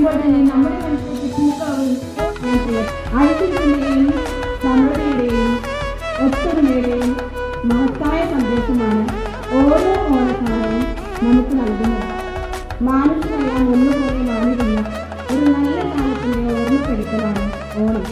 പറയുമ്പോൾ തന്നെ നമ്മുടെ മനസ്സിലേക്ക് തൂക്കാവും ഐക്യത്തിന്റെയും സമൃദ്ധിയുടെയും ഒത്തൊരുമയുടെയും മഹത്തായ സന്ദേശമാണ് ഓരോ ഓണക്കാലവും നമുക്ക് നൽകുന്നത്. മാനസികമെല്ലാം ഒന്നുപോലെ മാറിയിരുന്ന ഒരു നല്ല കാലത്തിന്റെ ഓർമ്മപ്പെടുത്തലാണ് ഓണം.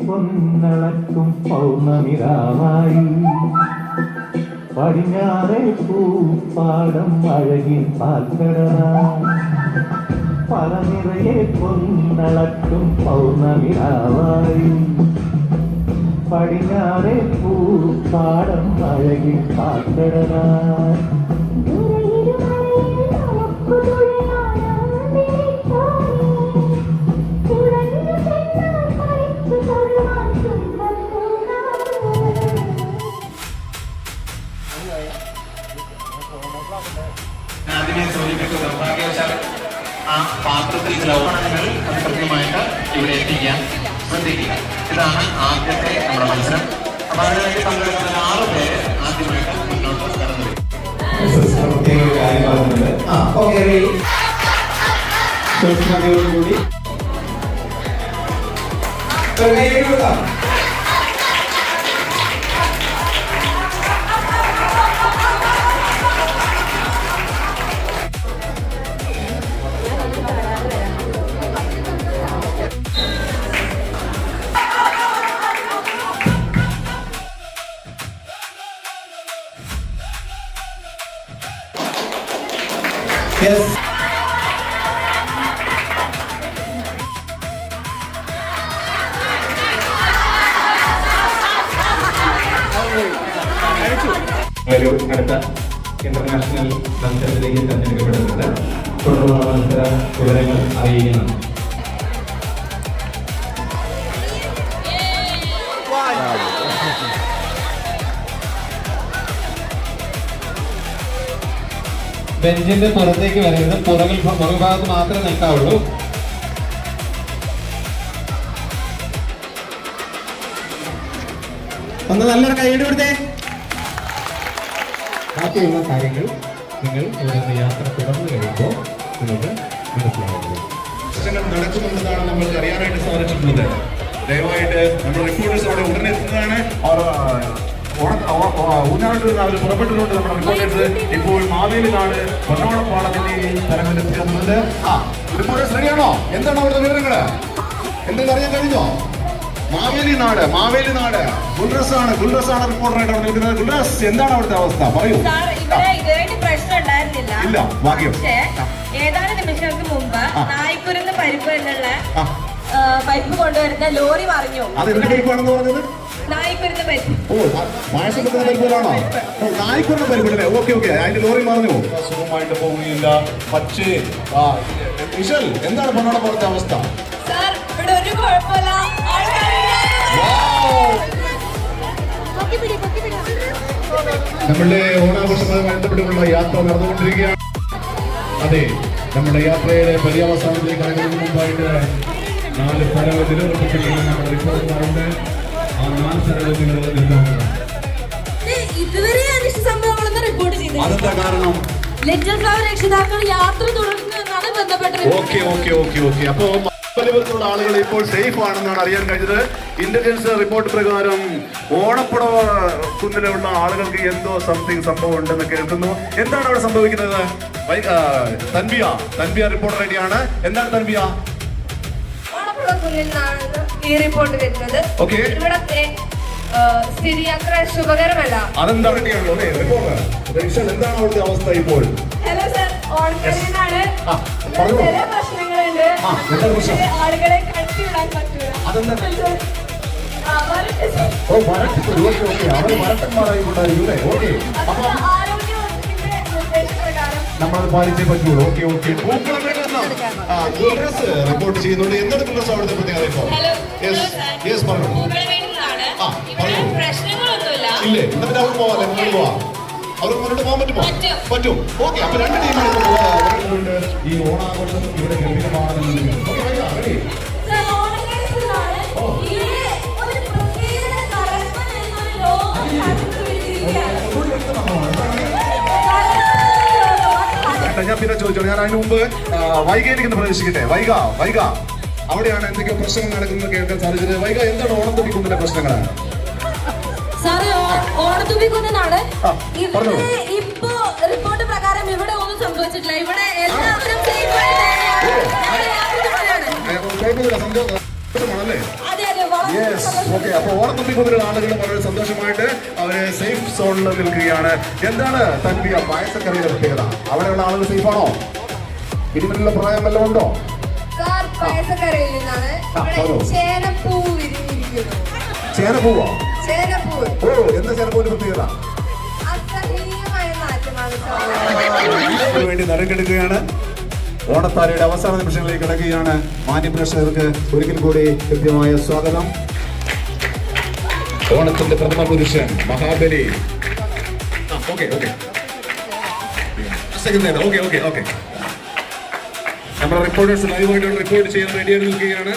പൊന്നളക്കും പൗർണമിരാവായി പടിഞ്ഞാറെ പൂപ്പാടം അഴകിൽ പാൽക്കടലായി പറനിറയെ പൊന്നളക്കും പൗർണമിരാവായി പടിഞ്ഞാറെ പൂപ്പാടം അഴകിൽ പാൽക്കടലായി ആദ്യമേ സൂചിപ്പിച്ച നിർഭാഗ്യവശാൽ ആ പാത്രത്തിൽ ചില ഓണങ്ങൾ അത് കൃത്യമായിട്ട് ഇവിടെ എത്തിക്കാൻ ശ്രദ്ധിക്കുക. ഇതാണ് ആദ്യത്തെ നമ്മുടെ മത്സരം. അപ്പൊ അതിനുവേണ്ടി പങ്കെടുക്കുന്ന 6 പേര് ആദ്യമായിട്ട് മുന്നോട്ട് കടന്നു വരും. Yes. അടുത്ത ഇന്റർനാഷണൽ മത്സരത്തിലേക്ക് തെരഞ്ഞെടുക്കപ്പെടുന്നുണ്ട്. തുടർന്നുള്ള മത്സര വിവരങ്ങൾ അറിയിക്കുന്നുണ്ട്. ബെഞ്ചിന്റെ പുറത്തേക്ക് വരരുത്, പുറകുഭാഗത്ത് മാത്രമേ നിൽക്കാവുള്ളൂ. ഒന്ന് നല്ലൊരു കൈയ്യടി കൊടുത്തേ. ബാക്കിയുള്ള കാര്യങ്ങൾ നിങ്ങൾ ഇവിടുന്ന് യാത്ര തുടർന്നു കഴിയുമ്പോൾ നിങ്ങൾക്ക് മനസ്സിലാവുന്നു. പ്രശ്നങ്ങൾ നടക്കുന്നുണ്ടെന്നാണ് നമ്മൾക്ക് അറിയാനായിട്ട് സാധിച്ചിട്ടുള്ളത്. ദയവായിട്ട് നമ്മുടെ റിപ്പോർട്ടേഴ്സ് അവിടെ ഉടനെ എത്തുന്നതാണ്. ഊഞ്ഞാലിൽ അവർ പുറപ്പെട്ടിട്ടുണ്ട് നമ്മുടെ റിപ്പോർട്ടേഴ്സ്. ഇപ്പോൾ മാവേലി നാട് പൊന്നോണപ്പാടത്തിന്റെ സ്ഥലങ്ങളിലെത്തിക്കുന്നത്. റിപ്പോർട്ടേഴ്സ് റെഡിയാണോ? എന്താണ് അവരുടെ വിവരങ്ങൾ? എന്തെങ്കിലും അറിയാൻ കഴിഞ്ഞോ? മാവേലി നാട് ഗുൽറസാണ് റിപ്പോർട്ടറായിട്ട് അവിടെ നിൽക്കുന്നത്. ഗുൽറസ്, എന്താണ് അവിടുത്തെ അവസ്ഥ? പറയൂ. ഇല്ല, ഭാഗ്യം. ഏതാനും നിമിഷങ്ങൾക്ക് മുമ്പ് നായ്ക്കുരുന്ന് പരിപ്പ് എന്നുള്ള പരിപ്പ് കൊണ്ടുവരുന്ന ലോറി പറഞ്ഞു. അത് എന്ത് പരിപ്പാണെന്ന് പറഞ്ഞത്? നായ്ക്കുരുന്ന് പരിപ്പ്. ഓ, പായസം വെക്കുന്ന പരിപ്പാണോ? നായ്ക്കുരുന്ന് പരിപ്പല്ലേ? ഓക്കെ. അതിന്റെ ലോറി പറഞ്ഞു സുഖമായിട്ട് പോകുകയില്ല. പക്ഷേ വിശൽ, എന്താണ് പൊന്നോണപ്പാടത്തെ അവസ്ഥ? സാർ, ഇവിടെ ഒരു കുഴപ്പമില്ല. നമ്മളുടെ ഓണാഘോഷവുമായി ബന്ധപ്പെട്ടുള്ള യാത്ര നടന്നുകൊണ്ടിരിക്കുകയാണ്. അതെ, നമ്മുടെ യാത്രയുടെ പര്യവസാനത്തിലേക്ക് കടക്കുന്നതിന് മുമ്പായിട്ട് 4 സ്ഥലങ്ങൾ നിലനിർത്തിയിരിക്കുന്ന നമ്മുടെ റിപ്പോർട്ടർമാരുണ്ട്. ആ 4 സ്ഥലങ്ങൾ ഇതുവരെ അനിഷ്ട സംഭവങ്ങളൊന്നും റിപ്പോർട്ട് ചെയ്തില്ല. അതെന്താ കാരണം? ലിറ്റിൽ ഫ്ലവർ രക്ഷിതാക്കൾ യാത്ര തുടർന്നു എന്നാണ് ബന്ധപ്പെട്ടത്. ഓക്കെ. അപ്പോ വലിപ്പത്തിലുള്ള ആളുകൾ ഇപ്പോൾ സേഫ് ആണെന്നാണ് അറിയാൻ കഴിഞ്ഞത്. ഇന്റലിജൻസ് റിപ്പോർട്ട് പ്രകാരം ഓണപ്പുടവ കുന്നിലുള്ള ആളുകൾക്ക് എന്തോ സംഭവം ഉണ്ടെന്ന് കേൾക്കുന്നു. എന്താണ് അവിടെ സംഭവിക്കുന്നത്? തൻവിയ റിപ്പോർട്ട് റെഡിയാണ്. എന്താണ് തൻവിയ? ഓണപ്പുടവ കുന്നിൽ നിന്നാണ് ഈ റിപ്പോർട്ട് വരുന്നത്. ഇവിടത്തെ സ്ഥിതി അത്ര ശുഭകരമല്ല. അതെന്താ റെഡിയാണല്ലോ അല്ലേ റിപ്പോർട്ട്? എന്താണ് അവിടുത്തെ അവസ്ഥ ഇപ്പോൾ? ഹലോ സർ, ഓണക്കളിനാണ് ചില പ്രശ്നങ്ങളുണ്ട്. ആളുകളെ കടത്തിവിടാൻ പറ്റില്ല. ആരോഗ്യ വകുപ്പിന്റെ നിർദ്ദേശപ്രകാരം നമ്മളത് പാലിച്ചേ പറ്റുള്ളൂ. റിപ്പോർട്ട് ചെയ്യുന്നുണ്ട്. എന്താണ് ദിവസം അവിടുത്തെ പ്രത്യേകത ഇപ്പോൾ? പ്രശ്നങ്ങളൊന്നുമില്ല. ഇല്ലേ? എന്നിട്ട് അവിടെ പോവാല്ലേ? മുന്നോട്ട് പോവാം. അവർക്ക് മുന്നോട്ട് പോകാൻ പറ്റുമോ? പറ്റും. ഓക്കെ, അപ്പൊ 2 ടീമാണ് ഈ ഓണാഘോഷം ഇവിടെ ഗംഭീരമാണെന്ന്. ഞാൻ പിന്നെ ചോദിച്ചോളൂ. ഞാൻ അതിന് മുമ്പ് വൈകയിലേക്കൊന്ന് പ്രവേശിക്കട്ടെ. വൈക അവിടെയാണ് എന്തൊക്കെയോ പ്രശ്നങ്ങൾ നടക്കുന്നത് കേൾക്കാൻ സാധിച്ചത്. വൈക, എന്താണ് ഓണത്തുടിക്കുന്നതിന്റെ പ്രശ്നങ്ങൾ? ഓണത്തുമ്പിക്കുന്നാണ് ഇവിടെ ഇപ്പോ റിപ്പോർട്ട് പ്രകാരം ഇവിടെ ഒന്നും സംഭവിച്ചിട്ടില്ല. ഇവിടെ എല്ലാവരും അപ്പൊ ഓണത്തുമ്പിക്കുന്നിലുള്ള ആളുകൾ വളരെ സന്തോഷമായിട്ട് അവര് സേഫ് സോണിൽ നിൽക്കുകയാണ്. എന്താണ് തൻവിയ പായസക്കറിയുടെ പ്രത്യേകത? അവിടെയുള്ള ആളുകൾ സേഫ് ആണോ? ഇതിനുള്ള പ്രായം വല്ലതും ഉണ്ടോ? പായസക്കറിയിൽ നിന്നാണ് ചേനപ്പൂവ് വിരിഞ്ഞിരിക്കുന്നത്. ചേനപ്പൂവോ? ചേനപ്പൂവ്. ഓ, എന്താ ചേനപ്പൂവിന്റെ പ്രത്യേകത? വേണ്ടി നറുക്കെടുക്കുകയാണ്. ഓണത്താരയുടെ അവസാന നിമിഷങ്ങളിലേക്ക് കിടക്കുകയാണ്. മാന്യപ്രേക്ഷകർക്ക് ഒരിക്കൽ കൂടി കൃത്യമായ സ്വാഗതം. ഓണത്തിന്റെ പ്രഥമ പുരുഷൻ മഹാബലി. നമ്മുടെ റിപ്പോർട്ടേഴ്സ് ലൈവായിട്ട് റിപ്പോർട്ട് ചെയ്യാൻ റെഡിയായി നിൽക്കുകയാണ്.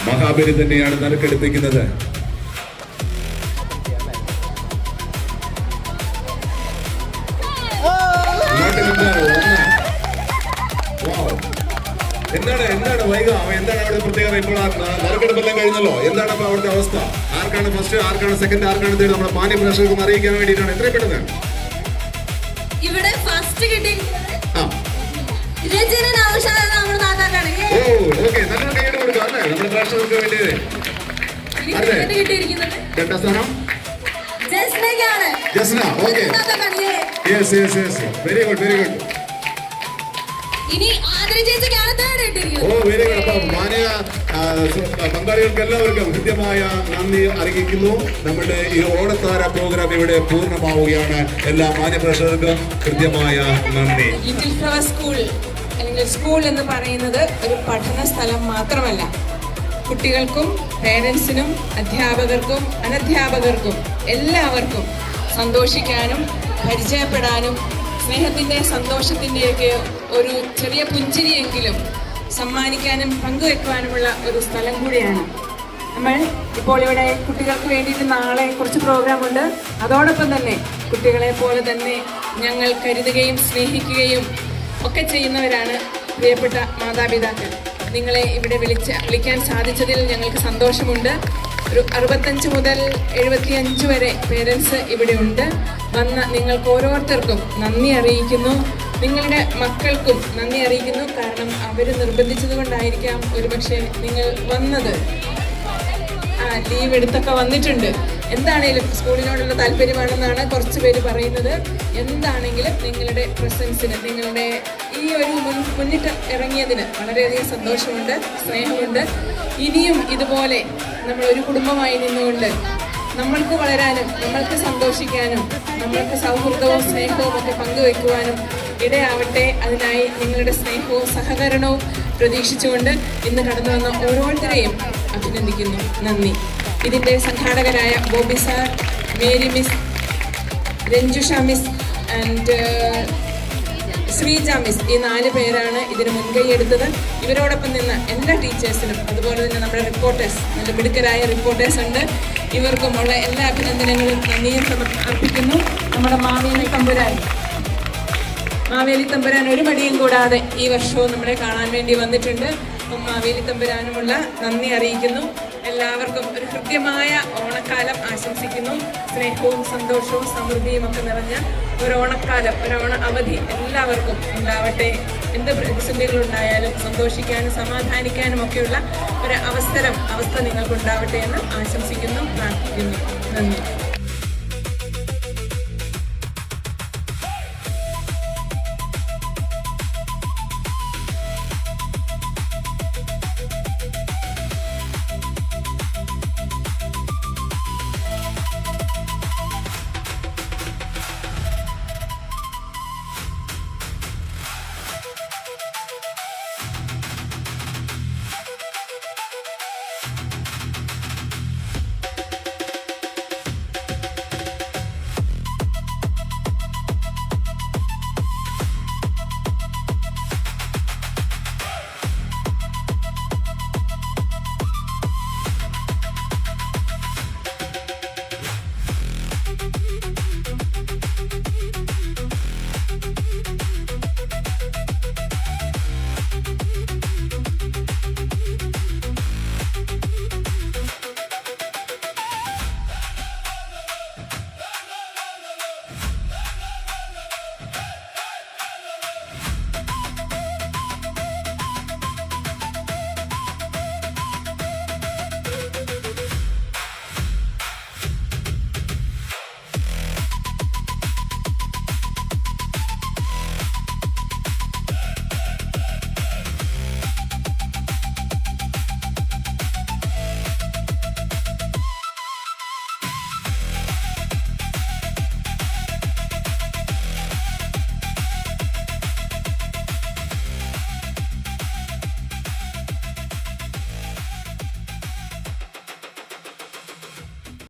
മഹാബലി തന്നെയാണ് നറുക്കെടുപ്പിക്കുന്നത്. എന്താണ് വൈക? എന്താണ് അവിടെ പ്രത്യേകത? ഇപ്പോൾ നറുക്കെടുപ്പെല്ലാം കഴിഞ്ഞല്ലോ. എന്താണ് അപ്പൊ അവിടുത്തെ അവസ്ഥ? ആർക്കാണ് ഫസ്റ്റ്, ആർക്കാണ് സെക്കൻഡ്, ആർക്കാണ് തേർഡ്? നമ്മുടെ മാന്യ പ്രേക്ഷകർക്ക് അറിയിക്കാൻ വേണ്ടിയിട്ടാണ്. എത്രയും പെട്ടെന്ന് ഇവിടെ ഫസ്റ്റ് കിട്ടി. നല്ലൊരു കൈയ്യടി കൊടുക്കാം അല്ലേ നമ്മുടെ പ്രേക്ഷകർക്ക് വേണ്ടിയത്? രണ്ടാം സ്ഥാനം Jasna. Okay, very good. Oh, very good. അപ്പൊ മാന്യ പങ്കാളികൾക്ക് എല്ലാവർക്കും കൃത്യമായ നന്ദി അറിയിക്കുന്നു. നമ്മുടെ ഈ ഓണത്താര പ്രോഗ്രാം ഇവിടെ പൂർണ്ണമാവുകയാണ്. എല്ലാ മാന്യ പ്രേക്ഷകർക്കും കൃത്യമായ നന്ദി. ലിറ്റിൽ ഫ്ലവർ സ്കൂൾ അല്ലെങ്കിൽ സ്കൂൾ എന്ന് പറയുന്നത് ഒരു പഠന സ്ഥലം മാത്രമല്ല. കുട്ടികൾക്കും പേരൻസിനും അധ്യാപകർക്കും അനധ്യാപകർക്കും എല്ലാവർക്കും സന്തോഷിക്കാനും പരിചയപ്പെടാനും സ്നേഹത്തിൻ്റെ സന്തോഷത്തിൻ്റെയൊക്കെ ഒരു ചെറിയ പുഞ്ചിരിയെങ്കിലും സമ്മാനിക്കാനും പങ്കുവെക്കുവാനുമുള്ള ഒരു സ്ഥലം കൂടിയാണ്. നമ്മൾ ഇപ്പോൾ ഇവിടെ കുട്ടികൾക്ക് വേണ്ടിയിട്ട് നാളെ കുറച്ച് പ്രോഗ്രാമുണ്ട്. അതോടൊപ്പം തന്നെ കുട്ടികളെ പോലെ തന്നെ ഞങ്ങൾ കരുതുകയും സ്നേഹിക്കുകയും ഒക്കെ ചെയ്യുന്നവരാണ് പ്രിയപ്പെട്ട മാതാപിതാക്കൾ. നിങ്ങളെ ഇവിടെ വിളിക്കാൻ സാധിച്ചതിൽ ഞങ്ങൾക്ക് സന്തോഷമുണ്ട്. ഒരു 65 മുതൽ 75 വരെ പേരൻസ് ഇവിടെ ഉണ്ട്. വന്ന നിങ്ങൾക്ക് ഓരോരുത്തർക്കും നന്ദി അറിയിക്കുന്നു. നിങ്ങളുടെ മക്കൾക്കും നന്ദി അറിയിക്കുന്നു. കാരണം അവർ നിർബന്ധിച്ചത് കൊണ്ടായിരിക്കാം ഒരുപക്ഷെ നിങ്ങൾ വന്നത്. ലീവ് എടുത്തൊക്കെ വന്നിട്ടുണ്ട്. എന്താണേലും സ്കൂളിനോടുള്ള താല്പര്യമാണെന്നാണ് കുറച്ച് പേര് പറയുന്നത്. എന്താണെങ്കിലും നിങ്ങളുടെ പ്രസൻസിന്, നിങ്ങളുടെ ഈ ഒരു മുന്നിട്ട് ഇറങ്ങിയതിന് വളരെയധികം സന്തോഷമുണ്ട്, സ്നേഹമുണ്ട്. ഇനിയും ഇതുപോലെ നമ്മളൊരു കുടുംബമായി നിന്നുകൊണ്ട് നമ്മൾക്ക് വളരാനും നമ്മൾക്ക് സന്തോഷിക്കാനും നമ്മൾക്ക് സൗഹൃദവും സ്നേഹവും ഒക്കെ പങ്കുവെക്കുവാനും ഇടയാവട്ടെ. അതിനായി നിങ്ങളുടെ സ്നേഹവും സഹകരണവും പ്രതീക്ഷിച്ചുകൊണ്ട് ഇന്ന് കടന്നു വന്ന ഓരോരുത്തരെയും അഭിനന്ദിക്കുന്നു. നന്ദി. ഇതിൻ്റെ സംഘാടകരായ Bobby sir, Mary miss, Ranjusha miss and Sreeja miss, ഈ 4 പേരാണ് ഇതിന് മുൻകൈ എടുത്തത്. ഇവരോടൊപ്പം നിന്ന എല്ലാ ടീച്ചേഴ്സിനും അതുപോലെ തന്നെ നമ്മുടെ റിപ്പോർട്ടേഴ്സ്, നല്ല മിടുക്കരായ റിപ്പോർട്ടേഴ്സ് ഉണ്ട്. ഇവർക്കുമുള്ള എല്ലാ അഭിനന്ദനങ്ങളും നന്ദിയും അർപ്പിക്കുന്നു. നമ്മുടെ മാവേലി തമ്പുരാൻ ഒരു മടിയും കൂടാതെ ഈ വർഷവും നമ്മളെ കാണാൻ വേണ്ടി വന്നിട്ടുണ്ട്. അപ്പം മാവേലി തമ്പുരാനുമുള്ള നന്ദി അറിയിക്കുന്നു. എല്ലാവർക്കും ഒരു ഹൃദ്യമായ ഓണക്കാലം ആശംസിക്കുന്നു. സ്നേഹവും സന്തോഷവും സമൃദ്ധിയും ഒക്കെ നിറഞ്ഞ ഒരു ഓണക്കാലം, ഒരു ഓണ അവധി എല്ലാവർക്കും ഉണ്ടാവട്ടെ. എന്ത് പ്രതിസന്ധികളുണ്ടായാലും സന്തോഷിക്കാനും സമാധാനിക്കാനും ഒക്കെയുള്ള ഒരു അവസ്ഥ നിങ്ങൾക്കുണ്ടാവട്ടെ എന്ന് ആശംസിക്കുന്നു, പ്രാർത്ഥിക്കുന്നു. നന്ദി.